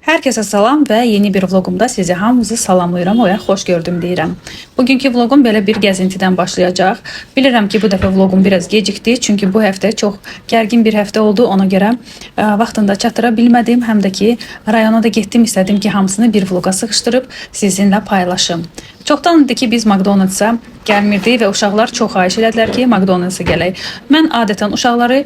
Herkese salam və yeni bir vlogumda sizi hamınızı salamlayıram, oya xoş gördüm deyirəm. Bugünkü vlogum belə bir gəzintidən başlayacaq. Bilirəm ki, bu dəfə vlogum biraz gecikdi, çünki bu həftə çox gərgin bir həftə oldu. Ona görə vaxtında çatıra bilmədim, həm də ki, rayona da getdim, istədim ki, hamısını bir vloga sıxışdırıb sizinlə paylaşım. Çoxdan idi ki, biz McDonald's-a gəlmirdik və uşaqlar çox xahiş elədilər ki, McDonald's-a gələk. Mən adətən uşaqları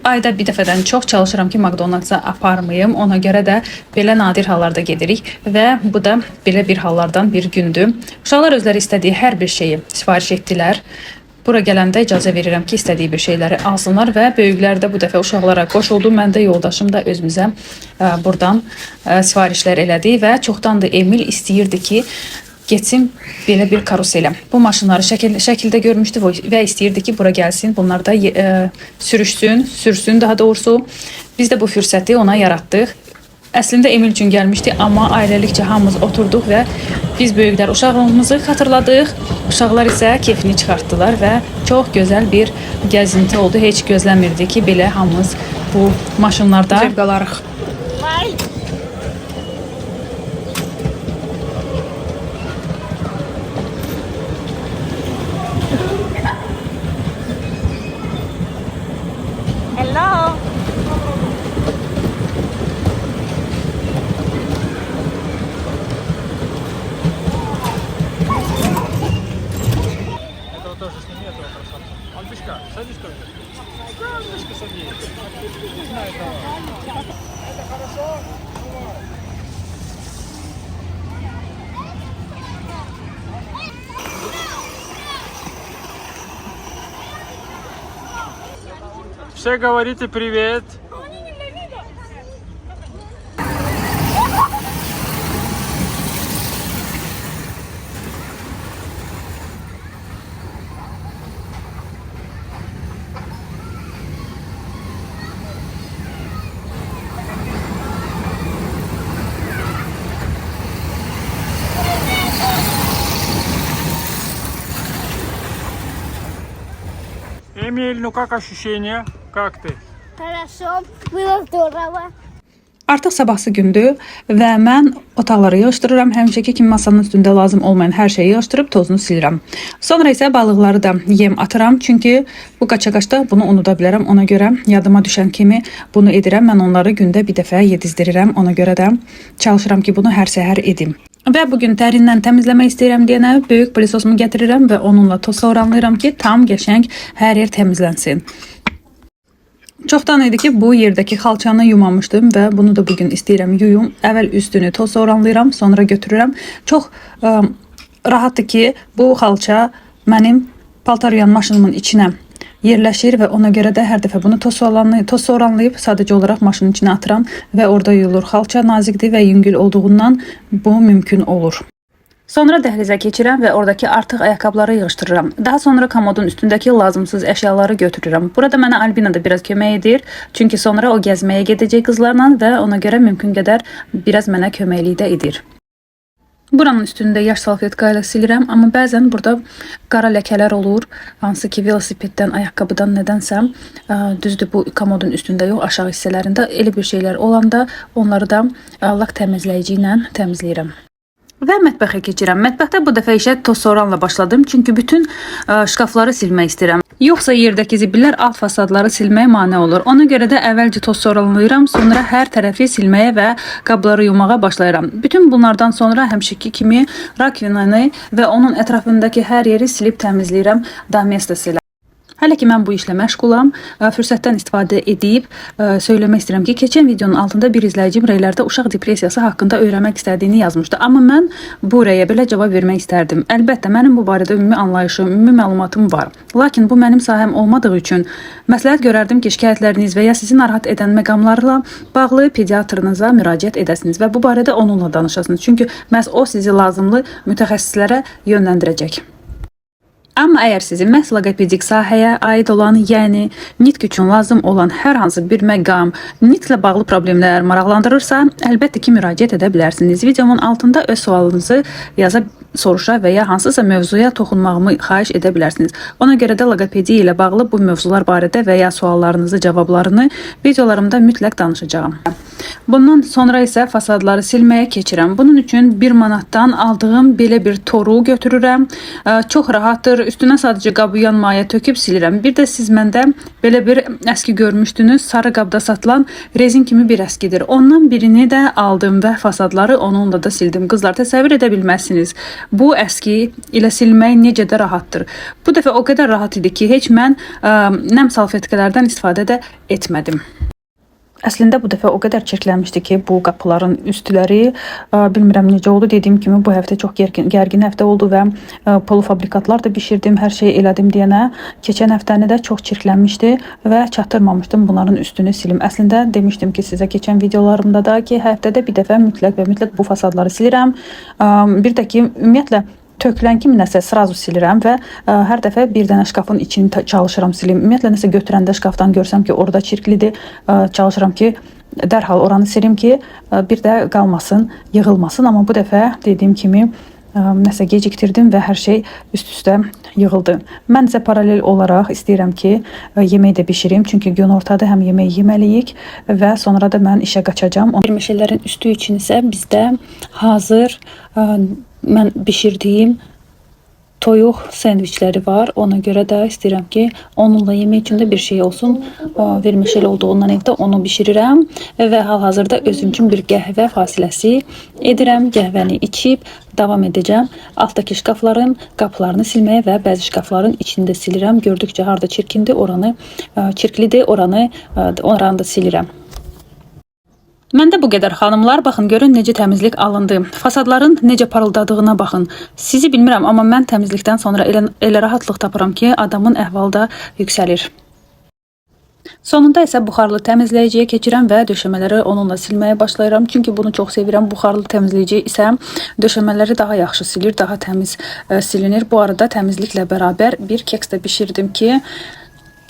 ayda bir dəfədən çox çalışıram ki, McDonald's-a aparmayım. Ona görə də belə nadir hallarda gedirik və bu da belə bir hallardan bir gündür. Uşaqlar özləri istədiyi hər bir şeyi sifariş etdilər. Bura gələndə icazə verirəm ki, istədiyi bir şeyləri alsınlar və böyüklər də bu dəfə uşaqlara qoşuldu. Mən də yoldaşım da özümüzə buradan sifarişlər elədi və çoxdandır Emil istəyirdi ki, getsin belə bir karuselə. Bu maşınları şəkildə görmüşdü və istəyirdi ki, bura gəlsin, bunlar da sürsün daha doğrusu. Biz də bu fürsəti ona yaratdıq. Əslində Emil üçün gəlmişdi, amma ailəlikcə hamımız oturduq və biz böyüklər uşağımızı xatırladıq. Uşaqlar isə keyfini çıxartdılar və çox gözəl bir gəzinti oldu. Heç gözləmirdi ki, belə hamımız bu maşınlarda zevq alarıq. Hello. Этого тоже сними, этого красавца. Альбишка, садись только. Альбишка, садись. Не знаю, это хорошо? Все говорите привет. Эмиль, ну как ощущения? Как ты? Хорошо. Было здорово. Artıq sabahsı gündür və mən otaqları yığışdırıram. Həmişəki kimi masanın üstündə lazım olmayan hər şeyi yığışdırıb tozunu silirəm. Sonra isə balıqları da yem atıram. Çünki bu qaça-qaçda bunu unuda bilərəm. Ona görə yadıma düşən kimi bunu edirəm. Mən onları gündə bir dəfə yedizdirirəm. Ona görə də çalışıram ki, bunu hər səhər edim. Və bugün dərindən təmizləmək istəyirəm deyənə böyük pilisosumu gətirirəm və onunla toz oranlayıram ki, tam qəşəng hər yer təmizlənsin. Çoxdan idi ki, bu yerdəki xalçanı yumamışdım və bunu da bugün istəyirəm yuyum. Əvvəl üstünü toz oranlayıram, sonra götürürəm. Çox rahatdır ki, bu xalça mənim paltar yuyan maşınımın içinə yerləşir və ona görə də hər dəfə bunu toz oranlayıb sadəcə olaraq maşının içinə atıram və orada yuyulur. Xalça nazikdir və yüngül olduğundan bu mümkün olur. Sonra dəhlizə keçirəm və oradakı artıq ayaqqabıları yığışdırıram. Daha sonra komodun üstündəki lazımsız əşyaları götürürəm. Burada mənə Albina da biraz kömək edir. Çünki sonra o gəzməyə gedəcək qızlarla və ona görə mümkün qədər biraz mənə köməklik də edir. Buranın üstündə yaş salfetka ilə silirəm, amma bəzən burada qara ləkələr olur. Hansı ki, velosipeddən, ayaqqabıdan nədənsə, düzdür bu komodun üstündə yox, aşağı hissələrində elə bir şeylər olanda onları da lak təmizləyici ilə təmizləyirəm. Və mətbəxə keçirəm. Mətbəxdə bu dəfə işə toz soranla başladım. Çünki bütün şkafları silmək istəyirəm. Yoxsa yerdəki zibillər alt fasadları silməyə mane olur. Ona görə də əvvəlcə toz soranlayıram, sonra hər tərəfi silməyə və qabları yumağa başlayıram. Bütün bunlardan sonra həmişəki kimi rakvinanı və onun ətrafındakı hər yeri silib təmizləyirəm. Damestası ilə. Hələ ki, mən bu işlə məşğulam. Fürsətdən istifadə edib söyləmək istəyirəm ki, keçən videonun altında bir izləyicim rəylərdə uşaq depressiyası haqqında öyrənmək istədiyini yazmışdı. Amma mən bu rəyə belə cavab vermək istərdim. Əlbəttə, mənim bu barədə ümumi anlayışım, ümumi məlumatım var. Lakin bu mənim sahəm olmadığı üçün məsləhət görərdim ki, şikayətləriniz və ya sizi narahat edən məqamlarla bağlı pediatrınıza müraciət edəsiniz və bu barədə onunla danışasınız. Çünki məhz o sizi lazımlı mütəxəssislərə yönləndirəcək. Amma əgər sizin məhz loqopedik sahəyə aid olan, yəni nitq üçün lazım olan hər hansı bir məqam, nitqlə bağlı problemlər maraqlandırırsa, əlbəttə ki, müraciət edə bilərsiniz. Videomun altında öz sualınızı yaza soruşa və ya hansısa mövzuya toxunmağımı xahiş edə bilərsiniz. Ona görə də loqopediya ilə bağlı bu mövzular barədə və ya suallarınızı, cavablarını videolarımda mütləq danışacağam. Bundan sonra isə fasadları silməyə keçirəm. Bunun üçün 1 manatdan aldığım belə bir toru götürürəm. Çox rahatdır. Üstünə sadəcə qabıyan maya töküb silirəm. Bir də siz məndə belə bir əski görmüşdünüz. Sarı qabda satılan rezin kimi bir əskidir. Ondan birini də aldım və fasadları onunla da sildim. Qızlar, təsəvvür edə bilməzsiniz. Bu əski ilə silmək necə də rahatdır. Bu dəfə o qədər rahat idi ki, heç mən nəm salfetkalardan istifadə də etmədim. Əslində bu dəfə o qədər çirklənmişdi ki, bu qapıların üstləri, bilmirəm necə oldu. Dediyim kimi bu həftə çox gərgin həftə oldu və polufabrikatlar da bişirdim, hər şeyi elədim deyənə. Keçən həftəni də çox çirklənmişdi və çatdırmamışdım bunların üstünü silim. Əslində demişdim ki, sizə keçən videolarımda da ki, həftədə bir dəfə mütləq bu fasadları silirəm. Bir də ki, ümumiyyətlə tökülən kimi nəsə srazu silirəm və hər dəfə bir dənə şkafın içini çalışıram silim. Ümumiyyətlə nəsə götürəndə şkafdan görsəm ki, orada çirklidir, çalışıram ki, dərhal oranı silim ki, bir də qalmasın, yığılmasın. Amma bu dəfə dediyim kimi nəsə gecikdirdim və hər şey üst-üstə yığıldı. Mən isə paralel olaraq istəyirəm ki, yemək də bişirim. Çünki gün ortadır, həm yemək yeməliyik və sonra da mən işə qaçacağam. Meşələrin üstü üçün isə bizdə hazır mən bişirdiyim toyuq sendviçləri var. Ona görə də istəyirəm ki, onunla yemək üçün də bir şey olsun. Vermişəl olduğundan evdə onu bişirirəm və hal-hazırda özüm üçün bir qəhvə fasiləsi edirəm. Qəhvəni içib davam edəcəm. Altdakı şkafların qapılarını silməyə və bəzi şkafların içini də silirəm. Gördükcə harda çirkindir, oranı çirklidir, oranı da silirəm. Məndə bu qədər xanımlar, baxın görün necə təmizlik alındı. Fasadların necə parıldadığına baxın. Sizi bilmirəm, amma mən təmizlikdən sonra elə rahatlıq tapıram ki, adamın əhvalı da yüksəlir. Sonunda isə buxarlı təmizləyiciyə keçirəm və döşəmələri onunla silməyə başlayıram. Çünki bunu çox sevirəm. Buxarlı təmizləyici isə döşəmələri daha yaxşı silir, daha təmiz silinir. Bu arada təmizliklə bərabər bir keks də bişirdim ki,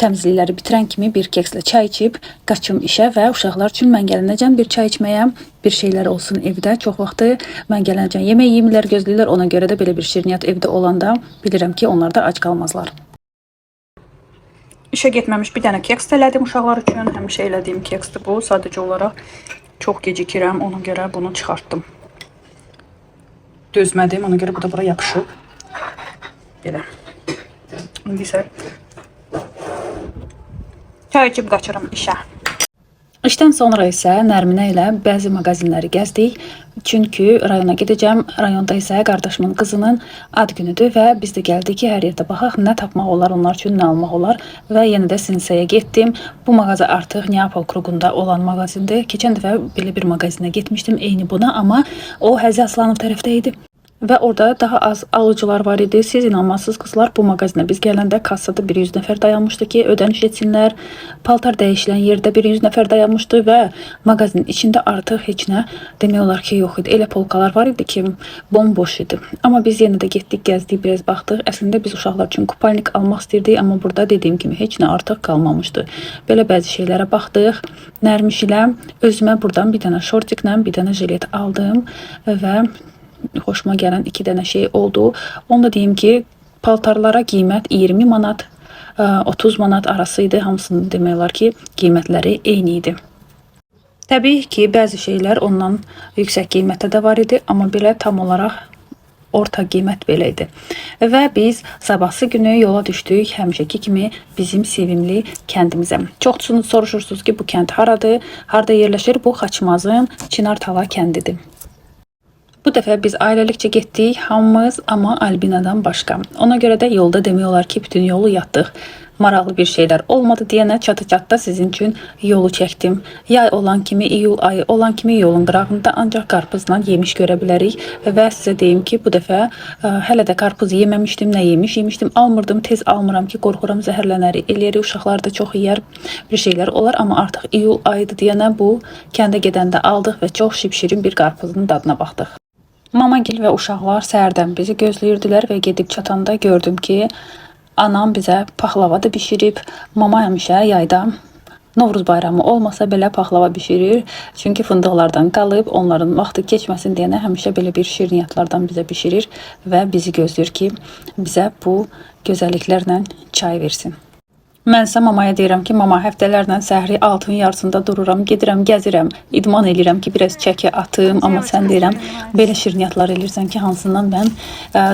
təmizlikləri bitirən kimi bir kekslə çay içib qaçım işə və uşaqlar üçün mən gələnəcəm bir çay içməyə, bir şeylər olsun evdə. Çox vaxtı mən gələnəcəm yemək yemirlər, gözləyirlər. Ona görə də belə bir şirniyyat evdə olanda bilirəm ki, onlar da ac qalmazlar. İşə getməmiş bir dənə keks elədim uşaqlar üçün. Həmişə elədiyim keksdir bu. Sadəcə olaraq çox gecikirəm, ona görə bunu çıxartdım. Dözmədim, ona görə bu da bura yapışıb. Belə. İndi isə çay içib qaçıram işə. İşdən sonra isə Nərminə ilə bəzi mağazinləri gəzdik. Çünki rayona gedəcəm. Rayonda isə qardaşımın qızının ad günüdür və biz də gəldik ki, hər yerdə baxaq, nə tapmaq olar onlar üçün, nə almaq olar. Və yenə də Sinsəyə getdim. Bu mağaza artıq Neapol kruqunda olan mağazindir. Keçən dəfə belə bir mağazinə getmişdim, eyni buna, amma o Həzi Aslanov tərəfdə idi. Və orada daha az alıcılar var idi. Siz inanmazsınız qızlar, bu mağazinə biz gələndə kassada 100 nəfər dayanmışdı ki, ödəniş etsinlər. Paltar dəyişilən yerdə 100 nəfər dayanmışdı və mağazinin içində artıq heç nə demək olar ki, yox idi. Elə polkalar var idi ki, bomboş idi. Amma biz yenə də getdik, gəzdik, biraz baxdıq. Əslində biz uşaqlar üçün kupalnik almaq istirdik, amma burada dediyim kimi heç nə artıq qalmamışdı. Belə bəzi şeylərə baxdıq. Nərmiş ilə özümə buradan bir dənə şortiklə, bir dənə jilet aldım və xoşuma gələn 2 dənə şey oldu. Onu da deyim ki, paltarlara qiymət 20 manat, 30 manat arası idi. Hamısını demək olar ki, qiymətləri eyni idi. Təbii ki, bəzi şeylər ondan yüksək qiymətə də var idi, amma belə tam olaraq orta qiymət belə idi. Və biz sabahsı günü yola düşdük, həmişəki kimi bizim sevimli kəndimizə. Çoxsunuz soruşursunuz ki, bu kənd haradır, harada yerləşir? Bu Xaçmazın Çinartala kəndidir. Bu dəfə biz ailəlikcə getdik, hamımız, amma Albinadan başqa. Ona görə də yolda demək olar ki, bütün yolu yatdıq. Maraqlı bir şeylər olmadı deyənə çatı-çatda sizin üçün yolu çəkdim. Yay olan kimi, iyul ayı olan kimi yolun qırağında ancaq qarpızla yemiş görə bilərik. Və sizə deyim ki, bu dəfə hələ də qarpız yeməmişdim, nə yemişdim, almırdım, tez almıram ki, qorxuram zəhərlənəri eləyəri, uşaqlar da çox yeyər, bir şeylər olar. Amma artıq iyul ayıdır deyənə bu kəndə gedəndə aldıq və çox şipşirin bir qarpızın dadına baxdıq. Mamagil və uşaqlar səhərdən bizi gözləyirdilər və gedib çatanda gördüm ki, anam bizə paxlava da bişirib. Mama həmişə yayda Novruz bayramı olmasa belə paxlava bişirir. Çünki fındıqlardan qalıb, onların vaxtı keçməsin deyənə həmişə belə bir şirniyyatlardan bizə bişirir və bizi gözləyir ki, bizə bu gözəlliklərlə çay versin. Mən isə mamaya deyirəm ki, mama, həftələrlə səhri 6-ın yarısında dururam, gedirəm, gəzirəm, idman eləyirəm ki, biraz çəki atım, amma sən deyirəm, belə şirniyyatlar elirsən ki, hansından mən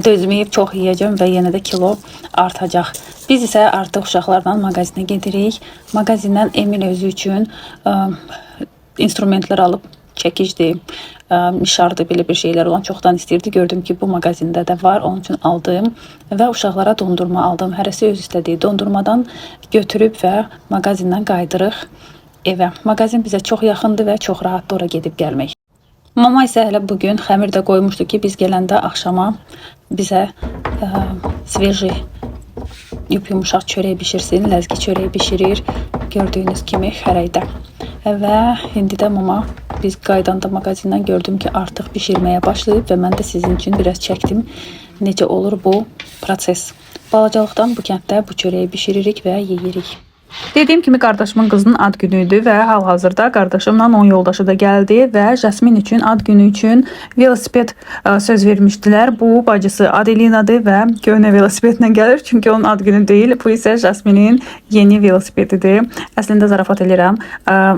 dözməyib çox yeyəcəm və yenə də kilo artacaq. Biz isə artıq uşaqlarla mağazinə gedirik. Mağazindən Emin özü üçün instrumentlər alıb, çəkicdir, mişardır, belə bir şeylər olan çoxdan istəyirdi. Gördüm ki, bu mağazində də var, onun üçün aldım və uşaqlara dondurma aldım. Hərəsi öz istədiyi dondurmadan götürüb və mağazindən qaydırıq evə. Mağazin bizə çox yaxındır və çox rahatdır ora gedib gəlmək. Mama isə hələ bugün xəmir də qoymuşdu ki, biz gələndə axşama bizə sveji yumuşaq çörək bişirsin, ləzgi çörək bişirir, gördüyünüz kimi xərəkdə. Və indi də mama biz qaydanda mağazindən gördüm ki, artıq bişirməyə başlayıb və mən də sizin üçün biraz çəkdim necə olur bu proses. Balacalıqdan bu kənddə bu çörəyi bişiririk və yeyirik. Dediyim kimi qardaşımın qızının ad günüydü və hal-hazırda qardaşımla onun yoldaşı da gəldi və Jasmin üçün ad günü üçün velosiped söz vermişdilər. Bu bacısı Adelinadır və köhnə velosipedlə gəlir, çünki onun ad günü deyil. Bu isə Jasminin yeni velosipedidir. Əslində zarafat edirəm.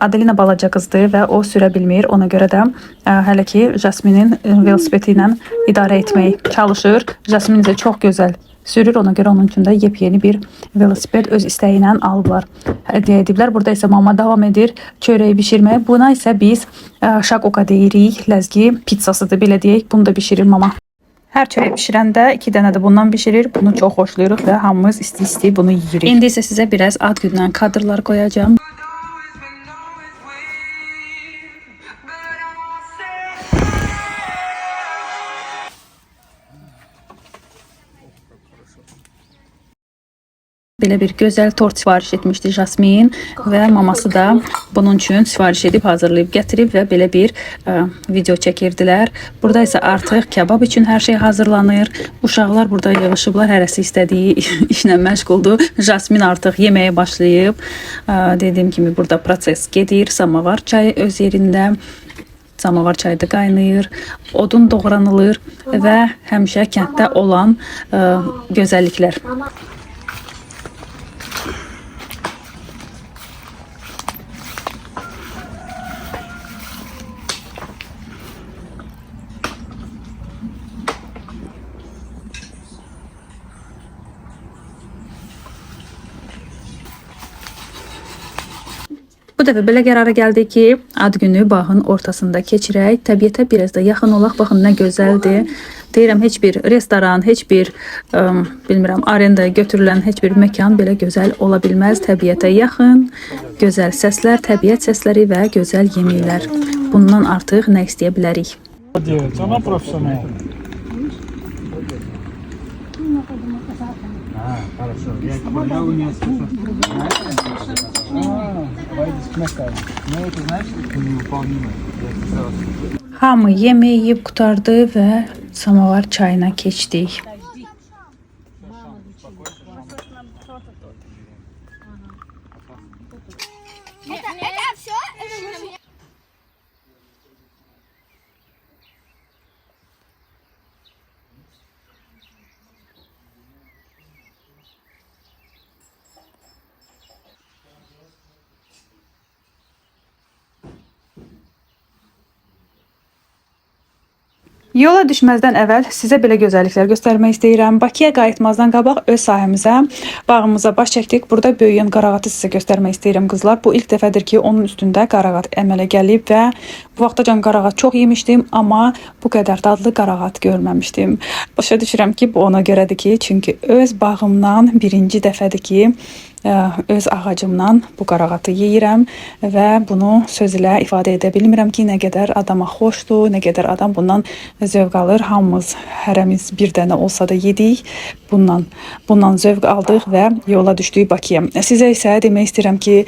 Adelina balaca qızdır və o sürə bilmir. Ona görə də hələ ki Jasminin velosipedi ilə idarə etməyə çalışır. Jasmin isə çox gözəl sürür, ona görə onun üçün də yepyeni bir velosiped öz istəyi ilə alıblar, hədiyyə ediblər. Burada isə mama davam edir çörəyi bişirməyə. Buna isə biz şakoka deyirik, ləzgi pizzasıdır, belə deyək. Bunu da bişirir mama. Hər çörək bişirəndə 2 dənə də bundan bişirir. Bunu çox xoşlayırıq və hamımız isti-isti bunu yeyirik. İndi isə sizə biraz ad gündən kadrlar qoyacağım. Belə bir gözəl tort sifariş etmişdi Jasmin və maması da bunun üçün sifariş edib hazırlayıb gətirib və belə bir video çəkirdilər. Burada isə artıq kebab üçün hər şey hazırlanır. Uşaqlar burada yığışıblar, hərəsi istədiyi işlə məşğuldur. Jasmin artıq yeməyə başlayıb. Dediyim kimi burada proses gedir. Samavar çayı öz yerində. Samavar çayı da qaynayır, odun doğranılır və həmişə kənddə olan gözəlliklər. Bu dəfə belə qərara gəldik ki, ad günü bağın ortasında keçirək, təbiətə biraz da yaxın olaq. Baxın, nə gözəldir. Deyirəm, heç bir restoran, heç bir bilmirəm, arendaya götürülən heç bir məkan belə gözəl ola bilməz. Təbiətə yaxın, gözəl səslər, təbiət səsləri və gözəl yeməklər. Bundan artıq nə istəyə bilərik? Она профессионал. Хорошо. Я когда у нее ну это значит, что невыполнимо. Hamı yemək yeyib qutardı və samavar çayına keçdik. Это все? Yola düşməzdən əvvəl sizə belə gözəlliklər göstərmək istəyirəm. Bakıya qayıtmazdan qabaq öz sahəmizə, bağımıza baş çəkdik. Burada böyüyən qarağatı sizə göstərmək istəyirəm qızlar. Bu ilk dəfədir ki, onun üstündə qarağat əmələ gəlib və bu vaxtacan qarağat çox yemişdim, amma bu qədər dadlı qarağat görməmişdim. Başa düşürəm ki, bu ona görədir ki, çünki öz bağımdan birinci dəfədir ki, öz ağacımdan bu qarağatı yeyirəm və bunu söz ilə ifadə edə bilmirəm ki, nə qədər adama xoşdur, nə qədər adam bundan zövq alır. Hamımız, hərəmiz bir dənə olsa da yedik. Bundan zövq aldıq və yola düşdük Bakıya. Sizə isə demək istəyirəm ki,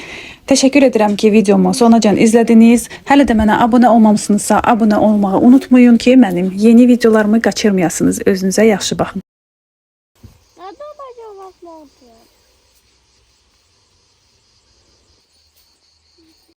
təşəkkür edirəm ki, videomu sonacan izlədiniz. Hələ də mənə abunə olmamışsınızsa, abunə olmağı unutmayın ki, mənim yeni videolarımı qaçırmayasınız. Özünüzə yaxşı baxın.